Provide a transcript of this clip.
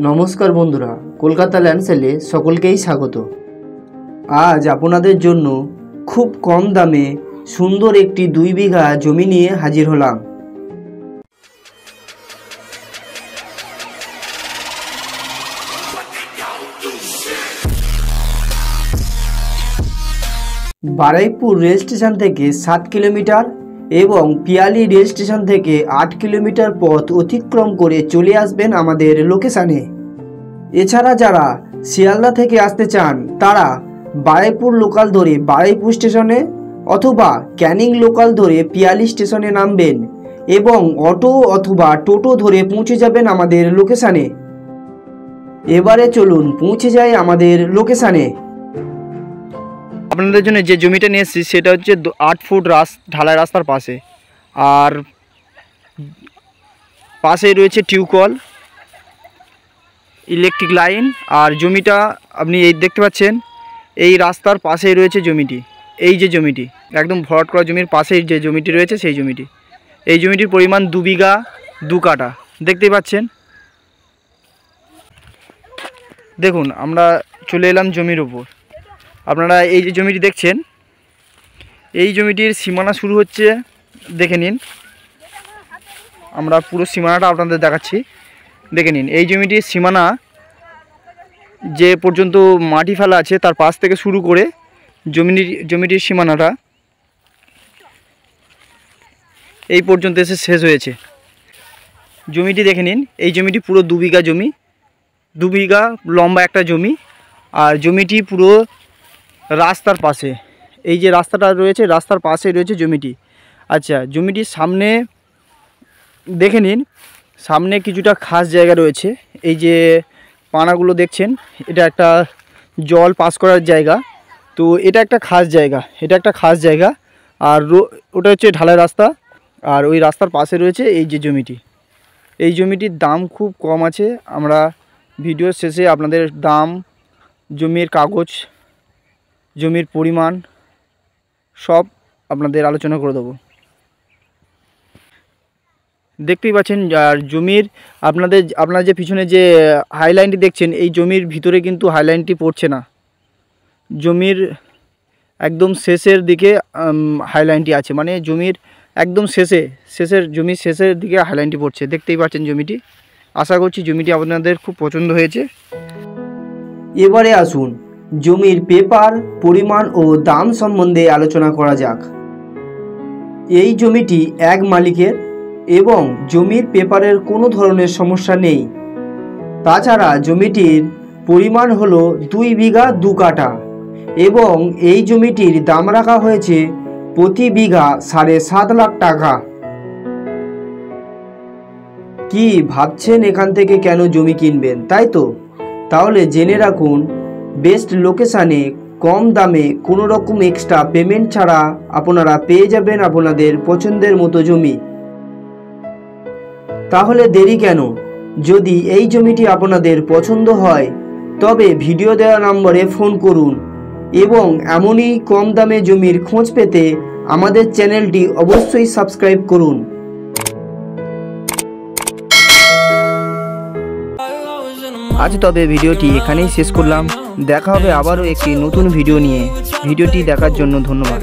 নমস্কার বন্ধুরা, কলকাতা ল্যান্ড সেলে সকলকেই স্বাগত। আজ আপনাদের জন্য খুব কম দামে সুন্দর একটি 2 বিঘা জমি নিয়ে হাজির হলাম। বারুইপুর রেল স্টেশন থেকে 7 কিলোমিটার এবং পিয়ালি রেল স্টেশন থেকে 8 কিলোমিটার পথ অতিক্রম করে চলে আসবেন আমাদের লোকেশানে। এছাড়া যারা শিয়ালদা থেকে আসতে চান তারা বারুইপুর লোকাল ধরে বারুইপুর স্টেশনে অথবা ক্যানিং লোকাল ধরে পিয়ালি স্টেশনে নামবেন এবং অটো অথবা টোটো ধরে পৌঁছে যাবেন আমাদের লোকেশানে। এবারে চলুন পৌঁছে যাই আমাদের লোকেশানে। আপনাদের জন্য যে জমিটা নিয়ে এসেছি সেটা হচ্ছে 8 ফুট ঢালাই রাস্তার পাশে, আর পাশে রয়েছে টিউবকল, ইলেকট্রিক লাইন। আর জমিটা আপনি এই দেখতে পাচ্ছেন, এই রাস্তার পাশেই রয়েছে জমিটি। এই যে জমিটি একদম ভরাট করা জমির পাশেই যে জমিটি রয়েছে সেই জমিটি। এই জমিটির পরিমাণ 2 বিঘা 2 কাঠা দেখতেই পাচ্ছেন। দেখুন, আমরা চলে এলাম জমির উপর। আপনারা এই যে জমিটি দেখছেন, এই জমিটির সীমানা শুরু হচ্ছে, দেখে নিন। আমরা পুরো সীমানাটা আপনাদের দেখাচ্ছি, দেখে নিন। এই জমিটির সীমানা যে পর্যন্ত মাটি ফেলা আছে তার পাশ থেকে শুরু করে জমিটির সীমানাটা এই পর্যন্ত এসে শেষ হয়েছে। জমিটি দেখে নিন। এই জমিটি পুরো 2 বিঘা জমি, 2 বিঘা লম্বা একটা জমি। আর জমিটি পুরো রাস্তার পাশে, এই যে রাস্তাটা রয়েছে রাস্তার পাশে রয়েছে জমিটি। আচ্ছা, জমিটির সামনে দেখে নিন, সামনে কিছুটা খাস জায়গা রয়েছে। এই যে পানাগুলো দেখছেন, এটা একটা জল পাস করার জায়গা। তো এটা একটা খাস জায়গা, আর ওটা হচ্ছে ঢালাই রাস্তা। আর ওই রাস্তার পাশে রয়েছে এই যে জমিটি। এই জমিটির দাম খুব কম আছে। আমরা ভিডিওর শেষে আপনাদের দাম, জমির কাগজ, জমির পরিমাণ সব আপনাদের আলোচনা করে দেবো। দেখতেই পাচ্ছেন। আর জমির আপনারা যে পিছনে যে হাইলাইনটি দেখছেন, এই জমির ভিতরে কিন্তু হাইলাইনটি পড়ছে না। জমির একদম শেষের দিকে হাইলাইনটি আছে, মানে জমির একদম জমির শেষের দিকে হাইলাইনটি পড়ছে। দেখতেই পাচ্ছেন জমিটি। আশা করছি জমিটি আপনাদের খুব পছন্দ হয়েছে। এবারে আসুন জমির পেপার, পরিমাণ ও দাম সম্বন্ধে আলোচনা করা যাক। এই জমিটি এক মালিকের এবং জমির পেপারের কোনো ধরনের সমস্যা নেই। তাছাড়া জমিটির পরিমাণ হলো 2 বিঘা 2 কাঠা এবং এই জমিটির দাম রাখা হয়েছে প্রতি বিঘা 7.5 লাখ টাকা। কি ভাবছেন এখান থেকে কেন জমি কিনবেন, তাই তো? তাহলে জেনে রাখুন, বেস্ট লোকেশানে কম দামে কোনো রকম এক্সট্রা পেমেন্ট ছাড়া আপনারা পেয়ে যাবেন আপনাদের পছন্দের মতো জমি। তাহলে দেরি কেন? যদি এই জমিটি আপনাদের পছন্দ হয় তবে ভিডিও দেওয়া নম্বরে ফোন করুন এবং এমনই কম দামে জমির খোঁজ পেতে আমাদের চ্যানেলটি অবশ্যই সাবস্ক্রাইব করুন। আজ তবে ভিডিওটি এখানেই শেষ করলাম। দেখা হবে আবারও একটি নতুন ভিডিও নিয়ে। ভিডিওটি দেখার জন্য ধন্যবাদ।